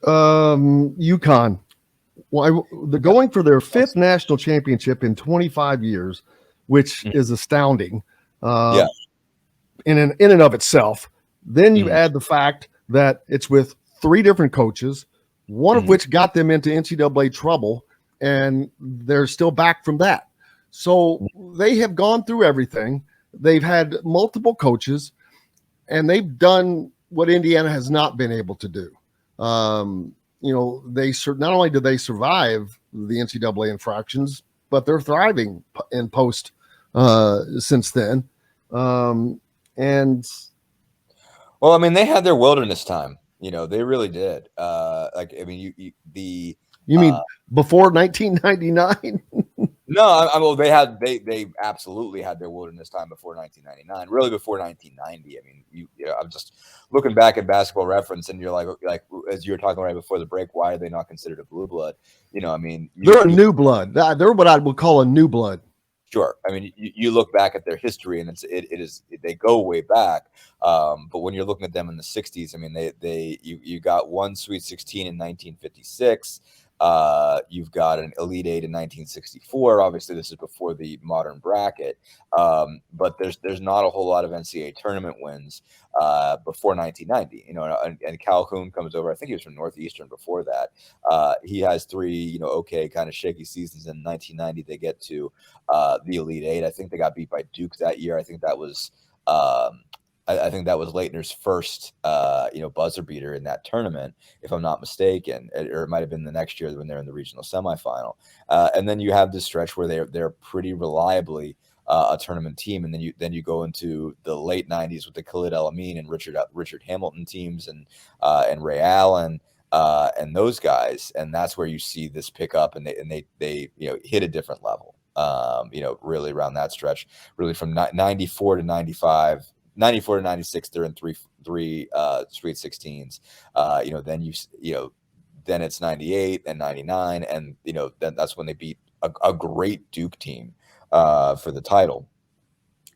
UConn. Well, they're going for their fifth national championship in 25 years, which is astounding. Yeah. In and of itself. Then you add the fact that it's with three different coaches, one of which got them into NCAA trouble, and they're still back from that. So they have gone through everything. They've had multiple coaches, and they've done what Indiana has not been able to do. They not only did they survive the NCAA infractions, but they're thriving in post since then. And well, I mean, they had their wilderness time. They really did. You mean before 1999? No, well, they absolutely had their wilderness time before 1999. Really, before 1990. I mean, I'm just looking back at Basketball Reference, and you're like as you were talking right before the break, why are they not considered a blue blood? I mean, they're a new blood. They're what I would call a new blood. Sure. I mean, you look back at their history, and they go way back. But when you're looking at them in the 60s, I mean, you got one Sweet 16 in 1956. You've got an Elite Eight in 1964. Obviously, this is before the modern bracket. But there's not a whole lot of NCAA tournament wins before 1990. And Calhoun comes over. I think he was from Northeastern before that. He has three, okay, kind of shaky seasons. In 1990, they get to the Elite Eight. I think they got beat by Duke that year. I think that was Leitner's first, buzzer beater in that tournament, if I'm not mistaken, or it might have been the next year when they're in the regional semifinal. And then you have this stretch where they're pretty reliably a tournament team, and then you go into the late 90s with the Khalid El-Amin and Richard Hamilton teams and Ray Allen and those guys, and that's where you see this pick up, and they hit a different level. Really around that stretch, really from 94 to 95. 94 to 96, they're in three Sweet 16s. Then it's 98 and 99, and then that's when they beat a great Duke team for the title.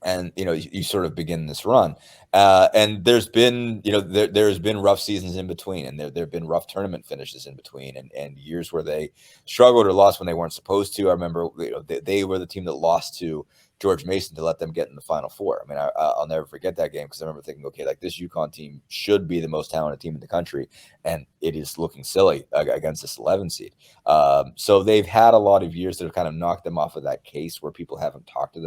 And you sort of begin this run, and there's been there's been rough seasons in between, and there have been rough tournament finishes in between, and years where they struggled or lost when they weren't supposed to. I remember they were the team that lost to George Mason to let them get in the Final Four. I mean, I'll never forget that game because I remember thinking, okay, like this UConn team should be the most talented team in the country, and it is looking silly against this 11 seed. So they've had a lot of years that have kind of knocked them off of that case where people haven't talked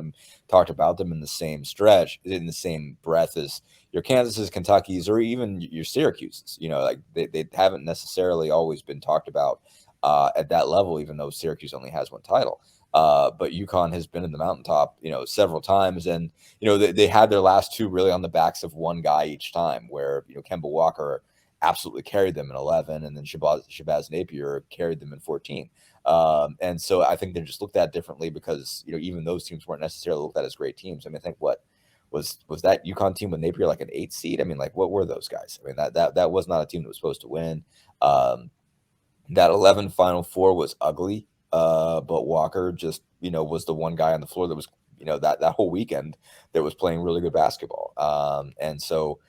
about them in the same stretch, in the same breath as your Kansases, Kentuckys, or even your Syracuses. Like they haven't necessarily always been talked about at that level, even though Syracuse only has one title. But UConn has been in the mountaintop, several times, and they had their last two really on the backs of one guy each time, where Kemba Walker absolutely carried them in 11, and then Shabazz Napier carried them in 14. And so I think they're just looked at differently because even those teams weren't necessarily looked at as great teams. I mean, I think what was that UConn team with Napier like an 8 seed? I mean, like what were those guys? I mean, that was not a team that was supposed to win. That 11 Final Four was ugly. But Walker just, was the one guy on the floor that was, that whole weekend that was playing really good basketball. And so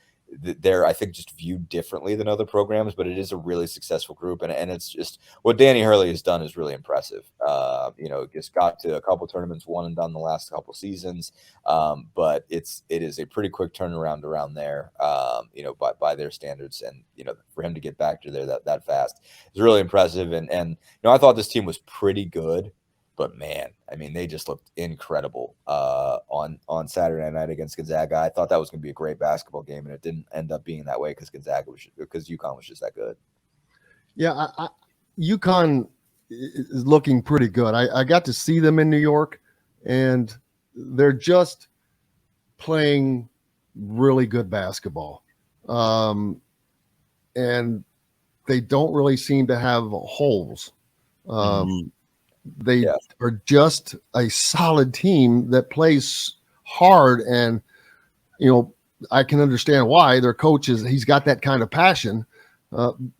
they're, I think, just viewed differently than other programs, but it is a really successful group. And it's just what Danny Hurley has done is really impressive. Just got to a couple tournaments, won and done the last couple seasons. But it is a pretty quick turnaround around there, by their standards. And, for him to get back to there that fast is really impressive. And I thought this team was pretty good. But man, I mean, they just looked incredible on Saturday night against Gonzaga. I thought that was going to be a great basketball game, and it didn't end up being that way because UConn was just that good. Yeah, UConn is looking pretty good. I got to see them in New York, and they're just playing really good basketball, and they don't really seem to have holes. They are just a solid team that plays hard, and I can understand why their coach he's got that kind of passion.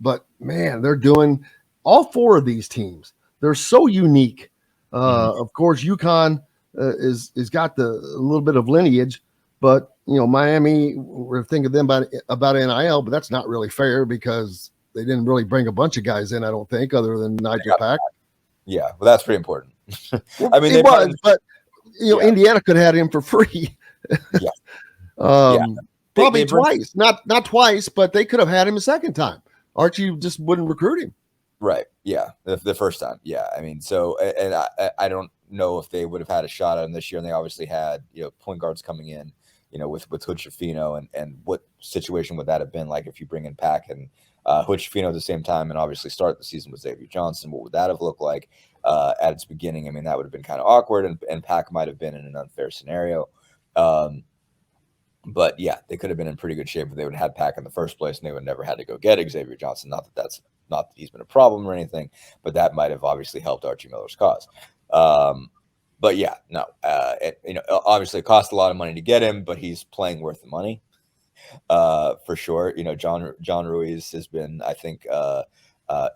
But man, they're doing all four of these teams. They're so unique. Of course, UConn is got a little bit of lineage, but Miami, we're thinking them about NIL, but that's not really fair because they didn't really bring a bunch of guys in, I don't think, other than Nigel Pack. Yeah, well, that's pretty important. Well, I mean, it was, but Indiana could have had him for free. Yeah. Yeah. Probably twice, not twice, but they could have had him a second time. Archie just wouldn't recruit him. Right. Yeah. The first time. Yeah. I mean, so, and I don't know if they would have had a shot at him this year. And they obviously had, point guards coming in, with Hood Schifino, and what situation would that have been like if you bring in Pack and Hood Schifino at the same time and obviously start the season with Xavier Johnson? What would that have looked like at its beginning? I mean, that would have been kind of awkward, and Pack might have been in an unfair scenario. But yeah, they could have been in pretty good shape if they would have had Pack in the first place, and they would never had to go get Xavier Johnson. Not that he's been a problem or anything, but that might have obviously helped Archie Miller's cause. But yeah, no, obviously it cost a lot of money to get him, but he's playing worth the money, for sure. John Ruiz has been, I think,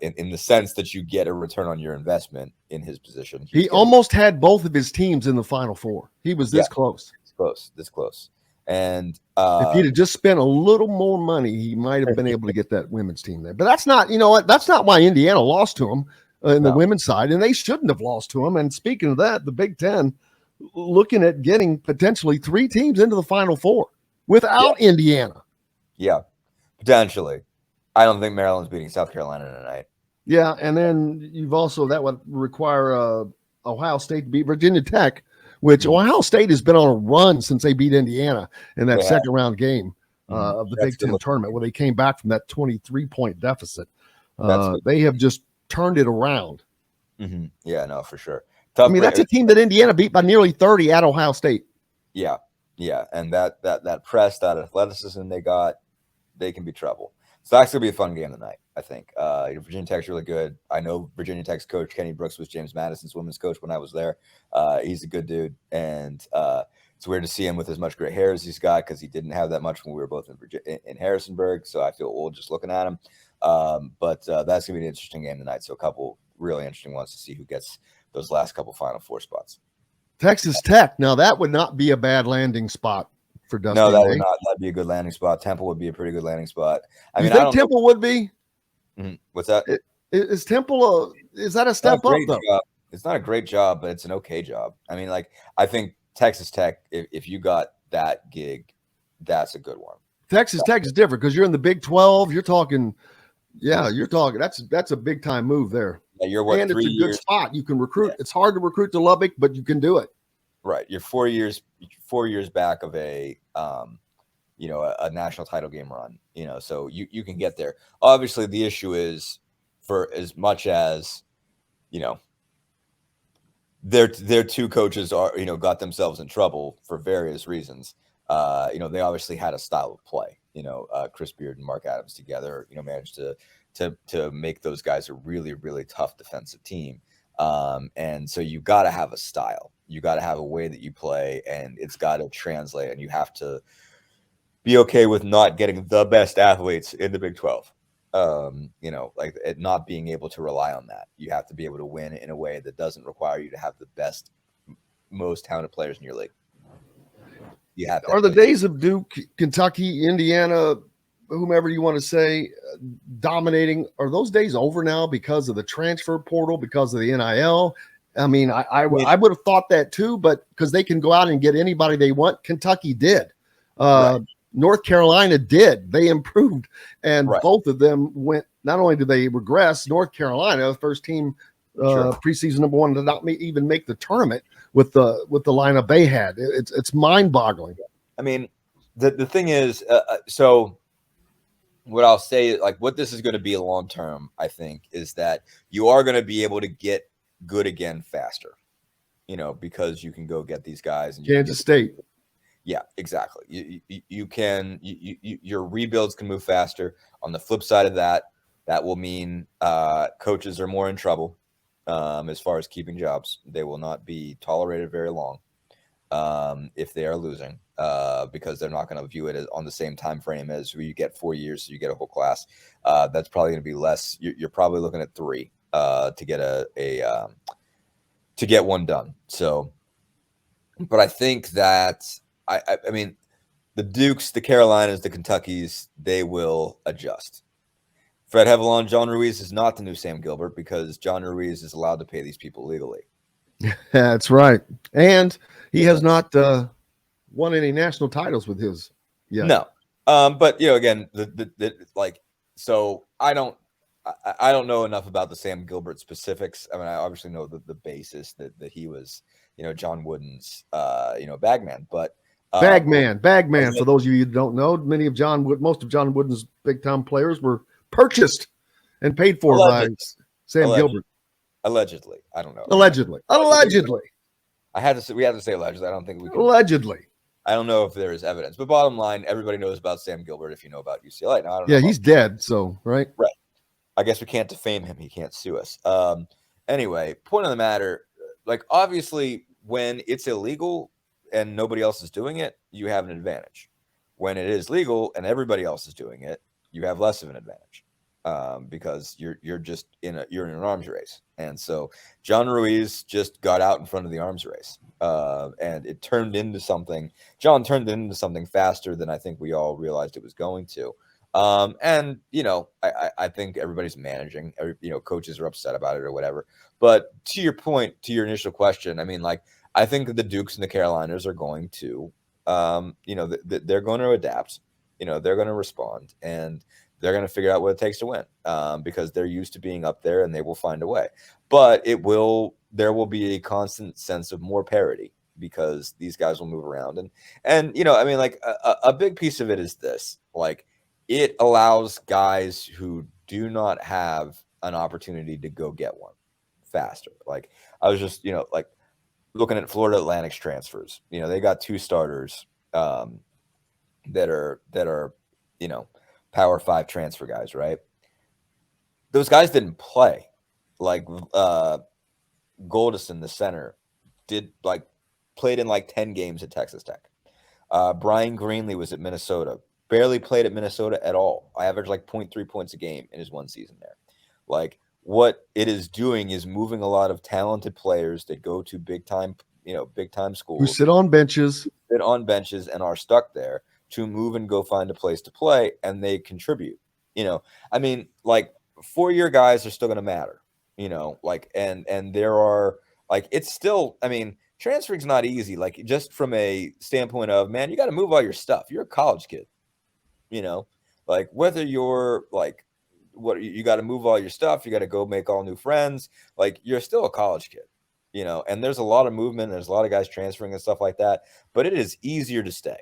in the sense that you get a return on your investment in his position. He almost had both of his teams in the Final Four. He was this close. This close. And if he'd have just spent a little more money, he might have been able to get that women's team there. But that's not, that's not why Indiana lost to him in the women's side, and they shouldn't have lost to him. And speaking of that, the Big Ten looking at getting potentially 3 teams into the Final Four without Indiana. Yeah, potentially. I don't think Maryland's beating South Carolina tonight. Yeah, and then you've also, that would require Ohio State to beat Virginia Tech, which Ohio State has been on a run since they beat Indiana in that second round game of the Big Ten tournament, where they came back from that 23-point deficit. They have just turned it around. Mm-hmm. Yeah, no, for sure. That's a team that Indiana beat by nearly 30 at Ohio State. Yeah, and that press, that athleticism they can be trouble. So that's going to be a fun game tonight, I think. Virginia Tech's really good. I know Virginia Tech's coach, Kenny Brooks, was James Madison's women's coach when I was there. He's a good dude. And it's weird to see him with as much gray hair as he's got, because he didn't have that much when we were both in Harrisonburg. So I feel old just looking at him. But that's going to be an interesting game tonight. So a couple really interesting ones to see who gets those last couple Final Four spots. Texas Tech. Now, that would not be a bad landing spot for Dustin. No, that would not. That'd be a good landing spot. Temple would be a pretty good landing spot. I mean, think Temple would be? Mm-hmm. What's that? Is Temple is that a step up though? Job. It's not a great job, but it's an okay job. I mean, I think Texas Tech, if you got that gig, that's a good one. Texas Tech is different because you're in the Big 12. You're talking, that's a big time move there. Yeah, you're what, and 3 it's a years? Good spot. You can recruit. Yeah. It's hard to recruit to Lubbock, but you can do it. Right. You're 4 years back of a national title game run, so you can get there. Obviously, the issue is, for as much as, their 2 coaches are, got themselves in trouble for various reasons. They obviously had a style of play, Chris Beard and Mark Adams together, managed to make those guys a really, really tough defensive team. And so you got to have a style. You got to have a way that you play, and it's got to translate, and you have to be okay with not getting the best athletes in the Big 12. Like it not being able to rely on that. You have to be able to win in a way that doesn't require you to have the best, most talented players in your league. You have. Are the days of Duke, Kentucky, Indiana, whomever you want to say, dominating, are those days over now because of the transfer portal, because of the NIL? I mean, I would have thought that too, but because they can go out and get anybody they want. Kentucky did. Right. North Carolina did. They improved, and both of them went. Not only did they regress, North Carolina, first team preseason number 1, to not even make the tournament with the lineup they had. It's mind-boggling. I mean, the thing is, so what I'll say, like what this is going to be long term, I think, is that you are going to be able to get good again faster, because you can go get these guys. And Kansas State. Yeah, exactly. You can your rebuilds can move faster. On the flip side of that will mean coaches are more in trouble as far as keeping jobs. They will not be tolerated very long if they are losing because they're not going to view it as on the same time frame as where you get 4 years, so you get a whole class. That's probably going to be less. You're probably looking at 3 to get to get one done. So, but I think that. I mean, the Dukes, the Carolinas, the Kentuckys, they will adjust. Fred Hevelon, John Ruiz is not the new Sam Gilbert because John Ruiz is allowed to pay these people legally. That's right. And he has not won any national titles with his yet. No. But again, like, so I don't know enough about the Sam Gilbert specifics. I mean, I obviously know the basis that he was, John Wooden's, bagman, but Bagman. For those of you who don't know, most of John Wooden's big time players were purchased and paid for by Sam Gilbert. Allegedly, I don't know. Allegedly. We had to say allegedly. I don't think we can. Allegedly. I don't know if there is evidence, but bottom line, everybody knows about Sam Gilbert if you know about UCLA. Now, I don't know. Yeah, he's dead, so right. Right. I guess we can't defame him. He can't sue us. Anyway, point of the matter, like, obviously, when it's illegal and nobody else is doing it, you have an advantage. When it is legal and everybody else is doing it, you have less of an advantage. Because you're just in an arms race. And so John Ruiz just got out in front of the arms race. And it turned into something. John turned it into something faster than I think we all realized it was going to. And I think everybody's managing. Coaches are upset about it or whatever. But to your point, to your initial question, I mean, like, I think the Dukes and the Carolinas are going to, they're going to adapt. They're going to respond, and they're going to figure out what it takes to win, because they're used to being up there, and they will find a way. But there will be a constant sense of more parity because these guys will move around. And I mean, like, a big piece of it is this, like, it allows guys who do not have an opportunity to go get one faster. Like, I was just, like, looking at Florida Atlantic's transfers. They got 2 starters that are Power 5 transfer guys, right? Those guys didn't play. Like, Goldison, the center, played in like 10 games at Texas Tech. Brian Greenlee was at Minnesota. Barely played at Minnesota at all. I averaged like 0.3 points a game in his one season there. Like, what it is doing is moving a lot of talented players that go to big time schools, who sit on benches and are stuck there, to move and go find a place to play, and they contribute. I mean, like, 4-year guys are still going to matter. Like, and there are, like, it's still, I mean, transferring's not easy. Like, just from a standpoint of, man, you got to move all your stuff. You're a college kid. Like, whether you're like, what, you got to move all your stuff, you got to go make all new friends. Like, you're still a college kid. And there's a lot of movement. There's a lot of guys transferring and stuff like that. But it is easier to stay.